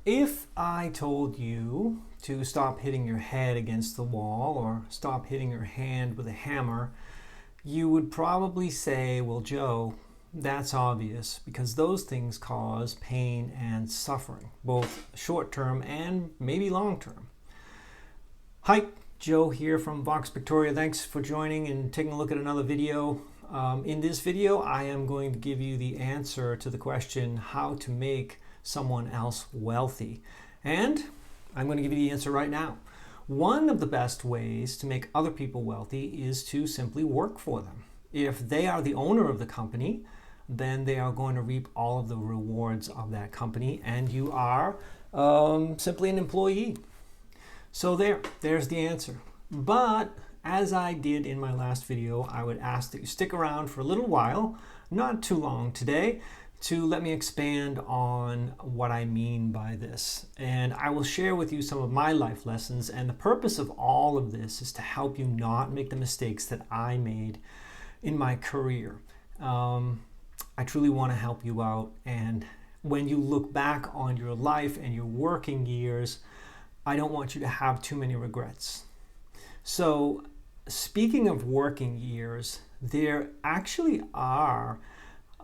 If I told you to stop hitting your head against the wall or stop hitting your hand with a hammer, you would probably say, well, Joe, that's obvious because those things cause pain and suffering, both short term and maybe long term. Hi, Joe here from Pictoria. Thanks for joining and taking a look at another video. In this video, I am going to give you the answer to the question how to make someone else wealthy. And I'm going to give you the answer right now. One of the best ways to make other people wealthy is to simply work for them. If they are the owner of the company, then they are going to reap all of the rewards of that company, and you are simply an employee. So there's the answer. But as I did in my last video, I would ask that you stick around for a little while, not too long today, to let me expand on what I mean by this. And I will share with you some of my life lessons, and the purpose of all of this is to help you not make the mistakes that I made in my career. I truly want to help you out, and when you look back on your life and your working years, I don't want you to have too many regrets. So, speaking of working years, there actually are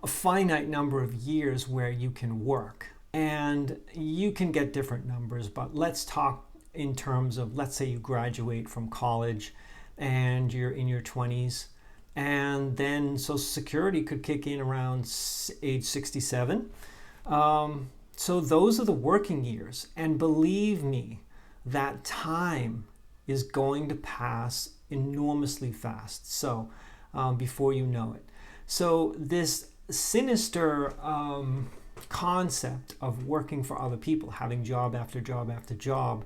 a finite number of years where you can work, and you can get different numbers, but let's talk in terms of, let's say you graduate from college and you're in your 20s, and then Social Security could kick in around age 67. So those are the working years, and believe me, that time is going to pass enormously fast. So before you know it. So this sinister concept of working for other people, having job after job after job,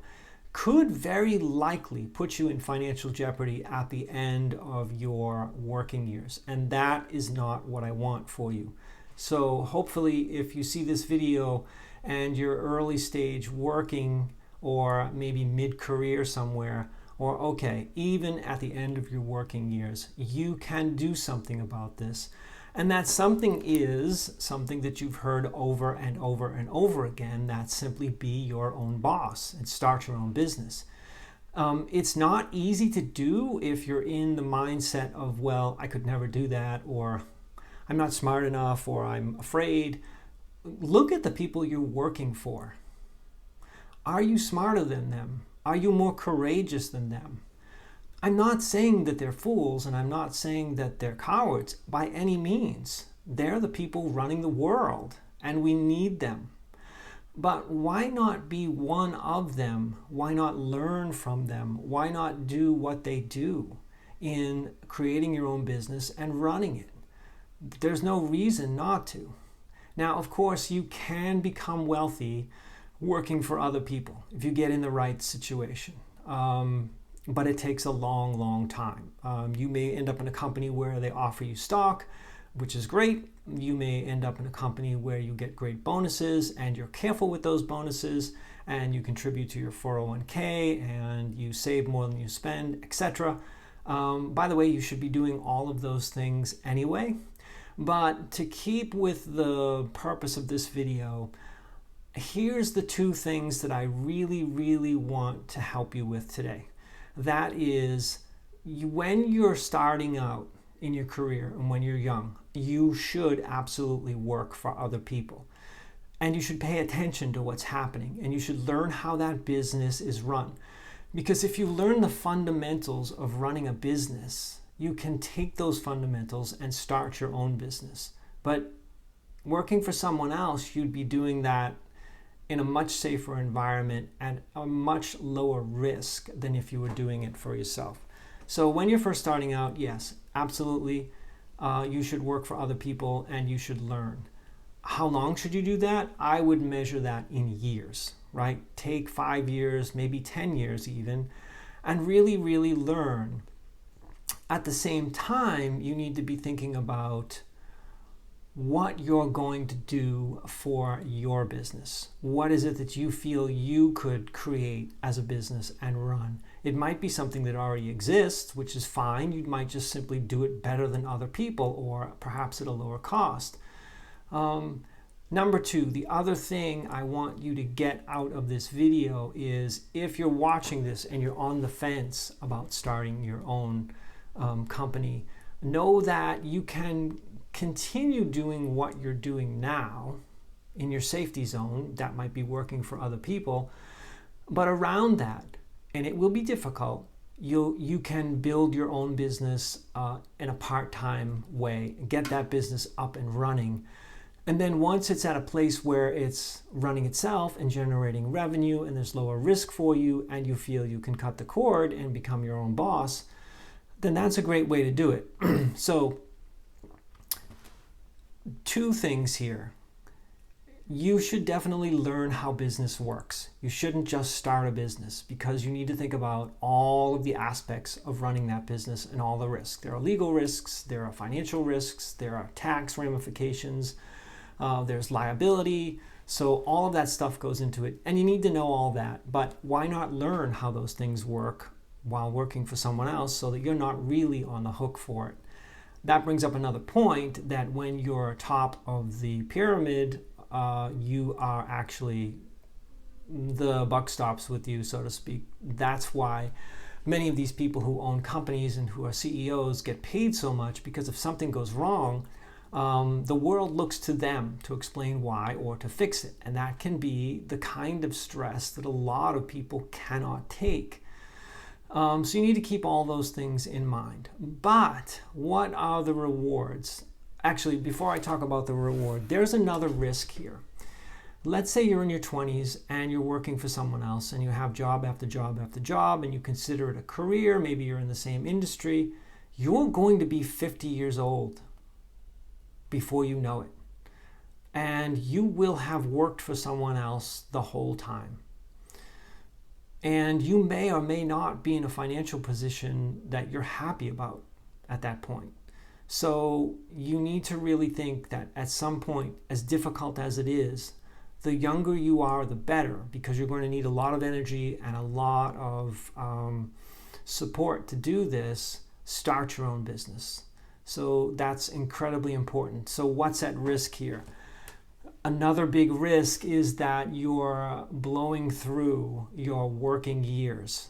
could very likely put you in financial jeopardy at the end of your working years. And that is not what I want for you. So hopefully if you see this video and you're early stage working, or maybe mid-career somewhere, or okay, even at the end of your working years, you can do something about this. And that something is something that you've heard over and over and over again, that simply be your own boss and start your own business. It's not easy to do if you're in the mindset of, well, I could never do that, or I'm not smart enough, or I'm afraid. Look at the people you're working for. Are you smarter than them? Are you more courageous than them? I'm not saying that they're fools, and I'm not saying that they're cowards by any means. They're the people running the world, and we need them. But why not be one of them? Why not learn from them? Why not do what they do in creating your own business and running it? There's no reason not to. Now, of course, you can become wealthy working for other people if you get in the right situation. But it takes a long, long time. You may end up in a company where they offer you stock, which is great. You may end up in a company where you get great bonuses and you're careful with those bonuses, and you contribute to your 401k and you save more than you spend, etc. By the way, you should be doing all of those things anyway. But to keep with the purpose of this video, here's the two things that I really, really want to help you with today. That is, when you're starting out in your career and when you're young, you should absolutely work for other people. And you should pay attention to what's happening, and you should learn how that business is run. Because if you learn the fundamentals of running a business, you can take those fundamentals and start your own business. But working for someone else, you'd be doing that in a much safer environment and a much lower risk than if you were doing it for yourself. So when you're first starting out, yes, absolutely, you should work for other people and you should learn. How long should you do that? I would measure that in years, right? Take 5 years, maybe 10 years even, and really, really learn. At the same time, you need to be thinking about what you're going to do for your business. What is it that you feel you could create as a business and run? It might be something that already exists, which is fine. You might just simply do it better than other people, or perhaps at a lower cost. Number two, the other thing I want you to get out of this video is if you're watching this and you're on the fence about starting your own company, know that you can continue doing what you're doing now in your safety zone. That might be working for other people, but around that, and it will be difficult, you can build your own business in a part-time way, get that business up and running. And then once it's at a place where it's running itself and generating revenue and there's lower risk for you and you feel you can cut the cord and become your own boss, then that's a great way to do it. So, two things here. You should definitely learn how business works. You shouldn't just start a business because you need to think about all of the aspects of running that business and all the risks. There are legal risks, there are financial risks, there are tax ramifications, there's liability. So all of that stuff goes into it, and you need to know all that. But why not learn how those things work while working for someone else so that you're not really on the hook for it? That brings up another point, that when you're top of the pyramid, you are actually, the buck stops with you, so to speak. That's why many of these people who own companies and who are CEOs get paid so much, because if something goes wrong, the world looks to them to explain why or to fix it. And that can be the kind of stress that a lot of people cannot take. So you need to keep all those things in mind. But what are the rewards? Actually, before I talk about the reward, there's another risk here. Let's say you're in your 20s and you're working for someone else and you have job after job after job and you consider it a career. Maybe you're in the same industry. You're going to be 50 years old before you know it. And you will have worked for someone else the whole time. And you may or may not be in a financial position that you're happy about at that point. So you need to really think that at some point, as difficult as it is, the younger you are, the better, because you're going to need a lot of energy and a lot of support to do this. Start your own business. So that's incredibly important. So what's at risk here? Another big risk is that you're blowing through your working years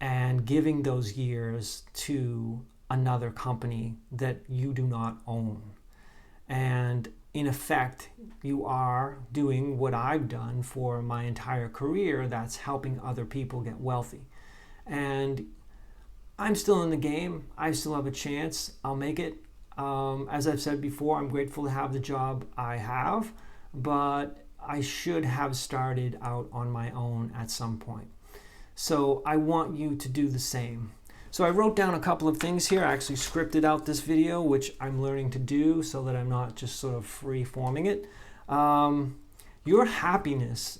and giving those years to another company that you do not own. And in effect, you are doing what I've done for my entire career, that's helping other people get wealthy. And I'm still in the game. I still have a chance. I'll make it. As I've said before, I'm grateful to have the job I have, but I should have started out on my own at some point. So I want you to do the same. So I wrote down a couple of things here. I actually scripted out this video, which I'm learning to do so that I'm not just sort of free-forming it. Your happiness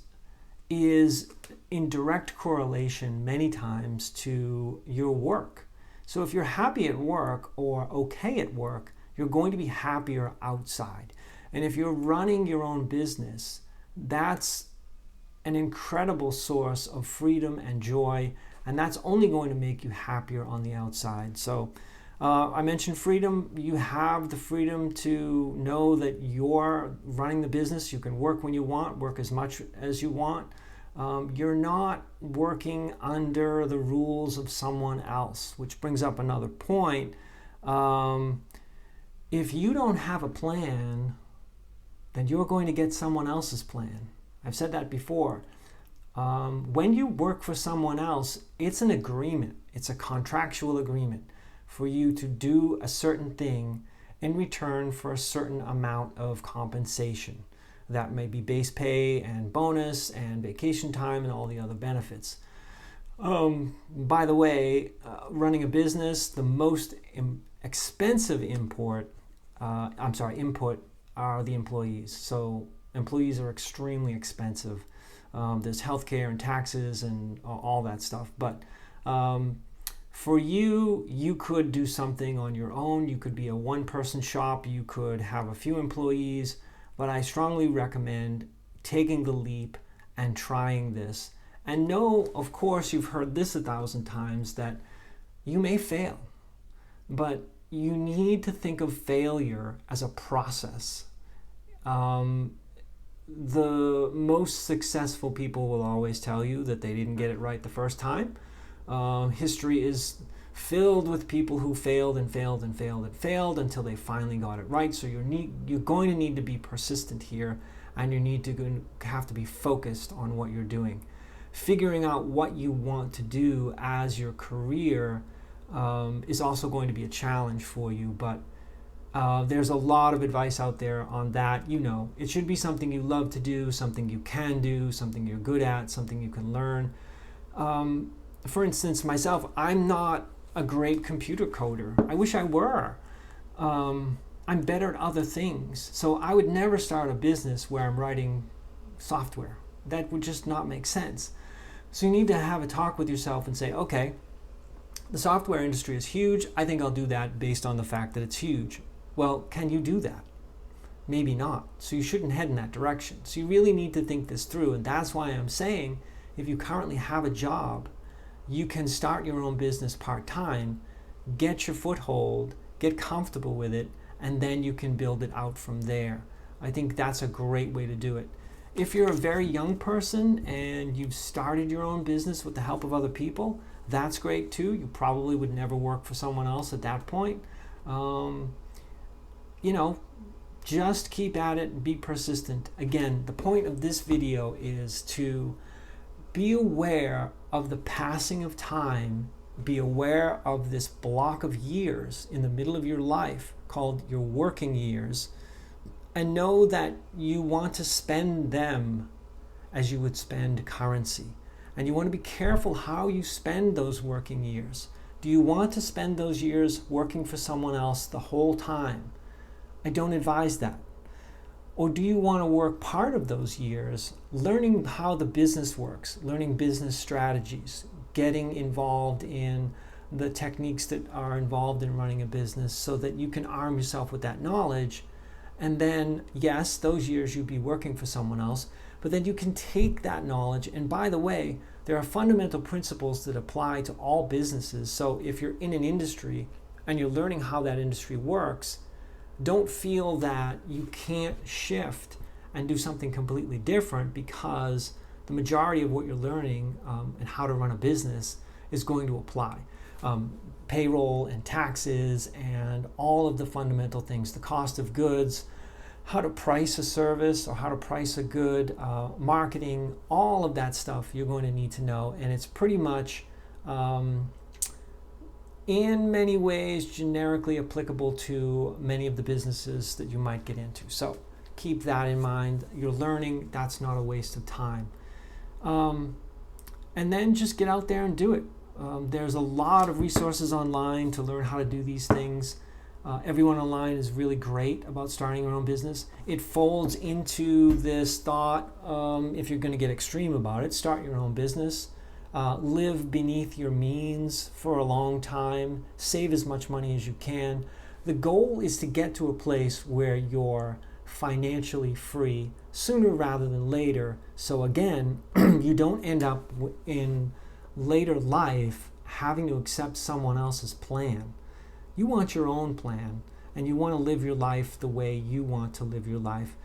is in direct correlation many times to your work. So if you're happy at work or okay at work, you're going to be happier outside. And if you're running your own business, that's an incredible source of freedom and joy, and that's only going to make you happier on the outside. So I mentioned freedom. You have the freedom to know that you're running the business. You can work when you want, work as much as you want. You're not working under the rules of someone else, which brings up another point. If you don't have a plan, then you're going to get someone else's plan. I've said that before. When you work for someone else, it's an agreement. It's a contractual agreement for you to do a certain thing in return for a certain amount of compensation. That may be base pay and bonus and vacation time and all the other benefits. By the way, running a business, the most expensive input are the employees. So employees are extremely expensive. There's healthcare and taxes and all that stuff. But for you, you could do something on your own. You could be a one-person shop. You could have a few employees. But I strongly recommend taking the leap and trying this. And know, of course, you've heard this 1,000 times, that you may fail. But you need to think of failure as a process. the most successful people will always tell you that they didn't get it right the first time. History is filled with people who failed and failed and failed and failed until they finally got it right. So you're going to need to be persistent here, and you need to have to be focused on what you're doing. Figuring out what you want to do as your career is also going to be a challenge for you, but there's a lot of advice out there on that. It should be something you love to do, something you can do, something you're good at, something you can learn. For instance, myself, I'm not a great computer coder. I wish I were. I'm better at other things. So I would never start a business where I'm writing software. That would just not make sense. So you need to have a talk with yourself and say, okay, the software industry is huge. I think I'll do that based on the fact that it's huge. Well, can you do that? Maybe not. So you shouldn't head in that direction. So you really need to think this through. And that's why I'm saying, if you currently have a job, you can start your own business part-time, get your foothold, get comfortable with it, and then you can build it out from there. I think that's a great way to do it. If you're a very young person and you've started your own business with the help of other people, that's great too. You probably would never work for someone else at that point. Just keep at it and be persistent. Again, the point of this video is to be aware of the passing of time, be aware of this block of years in the middle of your life called your working years, and know that you want to spend them as you would spend currency. And you want to be careful how you spend those working years. Do you want to spend those years working for someone else the whole time? I don't advise that. Or do you want to work part of those years learning how the business works, learning business strategies, getting involved in the techniques that are involved in running a business so that you can arm yourself with that knowledge? And then, yes, those years you'd be working for someone else, but then you can take that knowledge. And by the way, there are fundamental principles that apply to all businesses. So if you're in an industry and you're learning how that industry works, don't feel that you can't shift and do something completely different, because the majority of what you're learning and how to run a business is going to apply. Payroll and taxes and all of the fundamental things, the cost of goods, how to price a service or how to price a good, marketing, all of that stuff you're going to need to know. And it's pretty much in many ways generically applicable to many of the businesses that you might get into. So keep that in mind. You're learning, that's not a waste of time. And then just get out there and do it. There's a lot of resources online to learn how to do these things. Everyone online is really great about starting your own business. It folds into this thought, if you're going to get extreme about it, start your own business. Live beneath your means for a long time. Save as much money as you can. The goal is to get to a place where you're financially free sooner rather than later. So again, you don't end up in later life having to accept someone else's plan. You want your own plan, and you want to live your life the way you want to live your life.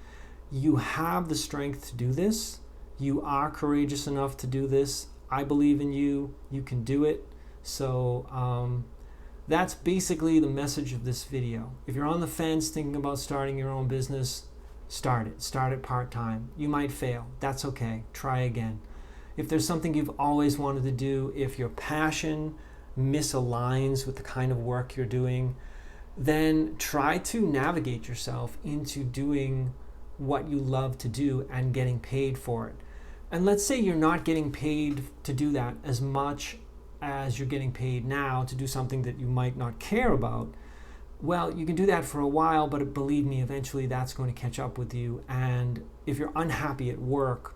You have the strength to do this. You are courageous enough to do this. I believe in you. You can do it. So that's basically the message of this video. If you're on the fence thinking about starting your own business, start it. Start it part-time. You might fail. That's okay. Try again. If there's something you've always wanted to do, if your passion misaligns with the kind of work you're doing, then try to navigate yourself into doing what you love to do and getting paid for it. And let's say you're not getting paid to do that as much as you're getting paid now to do something that you might not care about. Well, you can do that for a while, but believe me, eventually that's going to catch up with you. And if you're unhappy at work,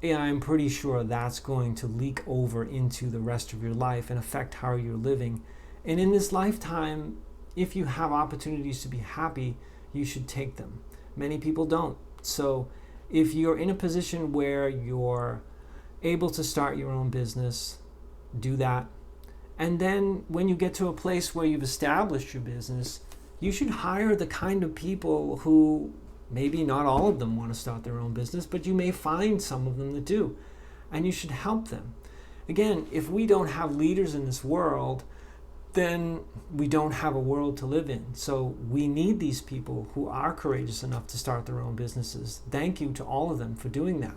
I'm pretty sure that's going to leak over into the rest of your life and affect how you're living. And in this lifetime, if you have opportunities to be happy, you should take them. Many people don't. So if you're in a position where you're able to start your own business, do that. And then when you get to a place where you've established your business, you should hire the kind of people who Maybe not all of them want to start their own business, but you may find some of them that do, and you should help them. Again, if we don't have leaders in this world, then we don't have a world to live in. So we need these people who are courageous enough to start their own businesses. Thank you to all of them for doing that.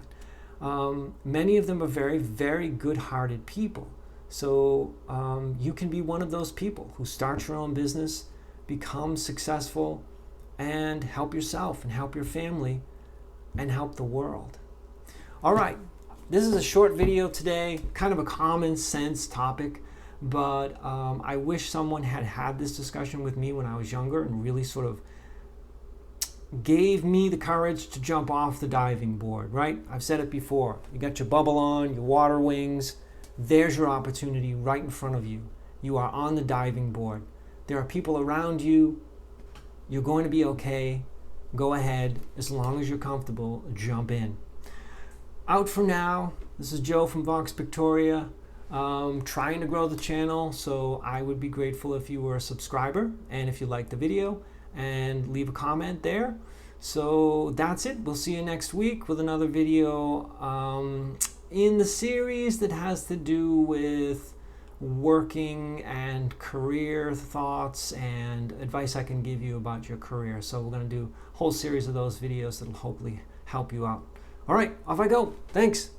Many of them are very, very good-hearted people. So you can be one of those people who start your own business, become successful, and help yourself and help your family and help the world. All right, this is a short video today, kind of a common sense topic, but I wish someone had had this discussion with me when I was younger and really sort of gave me the courage to jump off the diving board, right? I've said it before. You got your bubble on, your water wings. There's your opportunity right in front of you. You are on the diving board. There are people around you. You're going to be okay. Go ahead. As long as you're comfortable, jump in. Out for now. This is Joe from Vox Pictoria. Trying to grow the channel, so I would be grateful if you were a subscriber and if you liked the video and leave a comment there. So that's it. We'll see you next week with another video in the series that has to do with working and career thoughts and advice I can give you about your career. So we're going to do a whole series of those videos that'll hopefully help you out. All right, off I go. Thanks.